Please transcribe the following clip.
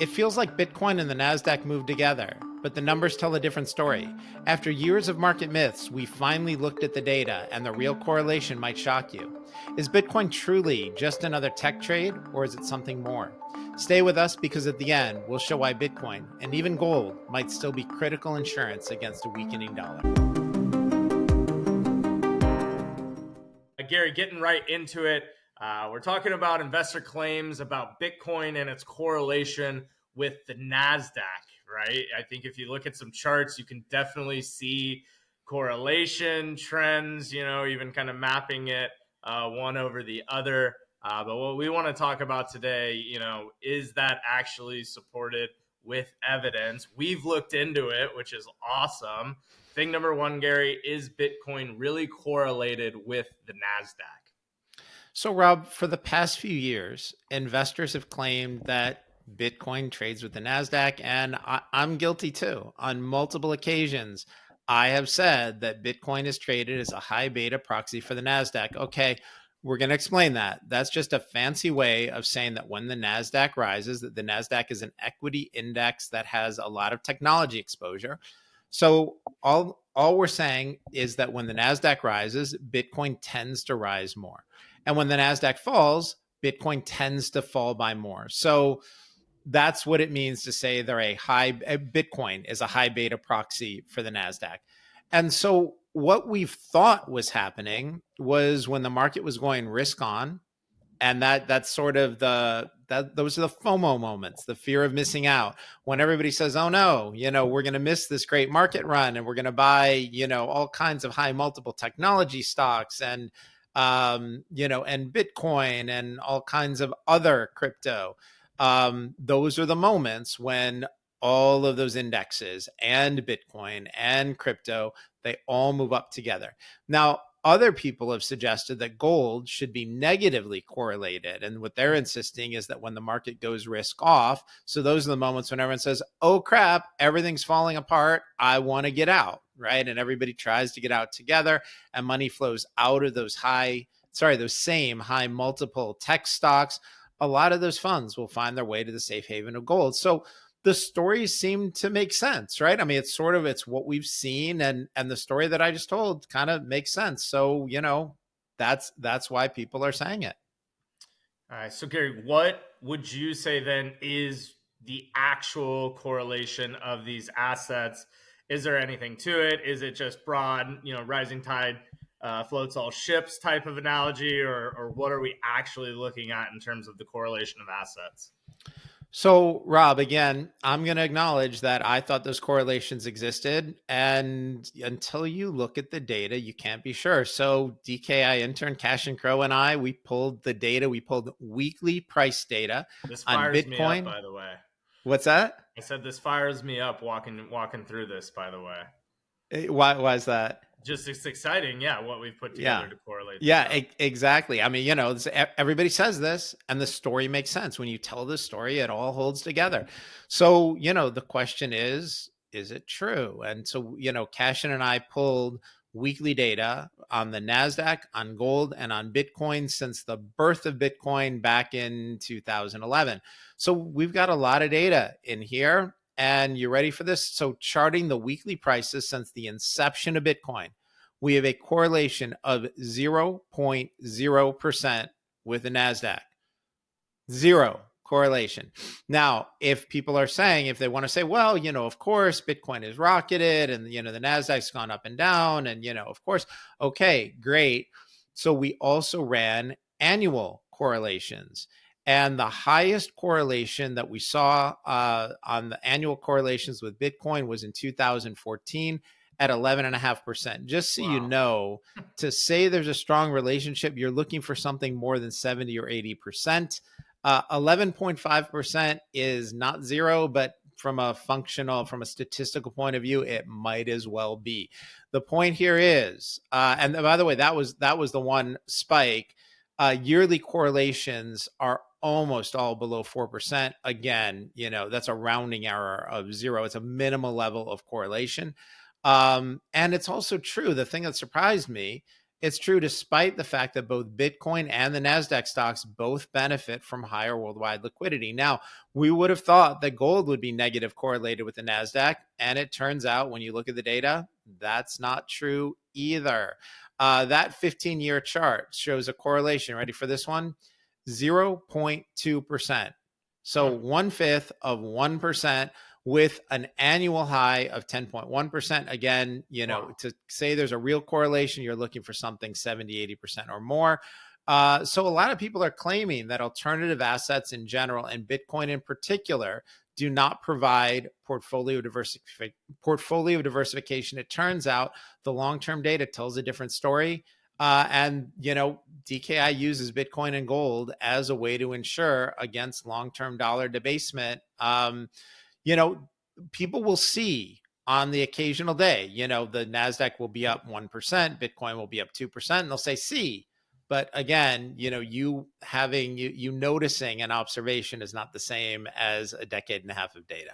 It feels like Bitcoin and the Nasdaq moved together, but the numbers tell a different story. After years of market myths, we finally looked at the data, and the real correlation might shock you. Is Bitcoin truly just another tech trade, or is it something more? Stay with us because at the end, we'll show why Bitcoin and even gold might still be critical insurance against a weakening dollar. Gary, getting right into it. We're talking about investor claims about Bitcoin and its correlation with the Nasdaq, right? I think if you look at some charts, you can definitely see correlation trends, even kind of mapping it one over the other. But what we want to talk about today, is that actually supported with evidence? We've looked into it, which is awesome. Thing number one, Gary, is Bitcoin really correlated with the Nasdaq? So, Rob, for the past few years, investors have claimed that Bitcoin trades with the NASDAQ, and I'm guilty too. On multiple occasions, I have said that Bitcoin is traded as a high beta proxy for the NASDAQ. Okay, we're going to explain that. That's just a fancy way of saying that when the NASDAQ rises, that the NASDAQ is an equity index that has a lot of technology exposure. So all we're saying is that when the NASDAQ rises, Bitcoin tends to rise more. And when the NASDAQ falls, Bitcoin tends to fall by more. So that's what it means to say Bitcoin is a high beta proxy for the NASDAQ. And so what we thought was happening was when the market was going risk on, and that's sort of those are the FOMO moments, the fear of missing out, when everybody says, oh no, we're going to miss this great market run and we're going to buy, all kinds of high multiple technology stocks and and Bitcoin and all kinds of other crypto. Those are the moments when all of those indexes and Bitcoin and crypto, they all move up together. Now, other people have suggested that gold should be negatively correlated. And what they're insisting is that when the market goes risk off, so those are the moments when everyone says, oh crap, everything's falling apart, I want to get out, right? And everybody tries to get out together and money flows out of those same high multiple tech stocks. A lot of those funds will find their way to the safe haven of gold. So the stories seem to make sense, right? I mean, it's what we've seen, and the story that I just told kind of makes sense. So, that's why people are saying it. All right. So, Gary, what would you say then is the actual correlation of these assets? Is there anything to it? Is it just broad, rising tide floats all ships type of analogy, or what are we actually looking at in terms of the correlation of assets? So, Rob, again, I'm going to acknowledge that I thought those correlations existed. And until you look at the data, you can't be sure. So, DKI intern Cash and Crow and I, we pulled the data. We pulled weekly price data This on fires me up, Bitcoin. by the way. What's that? I said this fires me up walking through this, by the way. Why is that? Just it's exciting, yeah, what we've put together to correlate. Exactly. I mean, everybody says this and the story makes sense. When you tell the story, it all holds together. So, the question is it true? And so, Cashin and I pulled weekly data on the NASDAQ, on gold, and on Bitcoin since the birth of Bitcoin back in 2011. So we've got a lot of data in here. And you ready for this? So charting the weekly prices since the inception of Bitcoin, we have a correlation of 0.0% with the NASDAQ. Zero correlation. Now, if people are saying, if they want to say, well, of course, Bitcoin is rocketed and, the NASDAQ's gone up and down and, of course, okay, great. So we also ran annual correlations. And the highest correlation that we saw on the annual correlations with Bitcoin was in 2014 at 11.5%. Just so you know, to say there's a strong relationship, you're looking for something more than 70 or 80%. 11.5% is not zero, but from a statistical point of view, it might as well be. The point here is, and by the way, that was the one spike. Yearly correlations are almost all below 4%. Again, that's a rounding error of zero. It's a minimal level of correlation. And it's also true. The thing that surprised me It's true despite the fact that both Bitcoin and the Nasdaq stocks both benefit from higher worldwide liquidity. Now, we would have thought that gold would be negative correlated with the Nasdaq, and it turns out when you look at the data, that's not true either. That 15-year chart shows a correlation. Ready for this one? 0.2%. So Huh. 1/5 of 1% with an annual high of 10.1%. Again, Wow. to say there's a real correlation, you're looking for something 70, 80% or more. So a lot of people are claiming that alternative assets in general and Bitcoin in particular do not provide portfolio diversification. It turns out the long-term data tells a different story. And, DKI uses Bitcoin and gold as a way to ensure against long-term dollar debasement. You know, People will see on the occasional day, the NASDAQ will be up 1%, Bitcoin will be up 2%, and they'll say, see. But again, you noticing an observation is not the same as a decade and a half of data.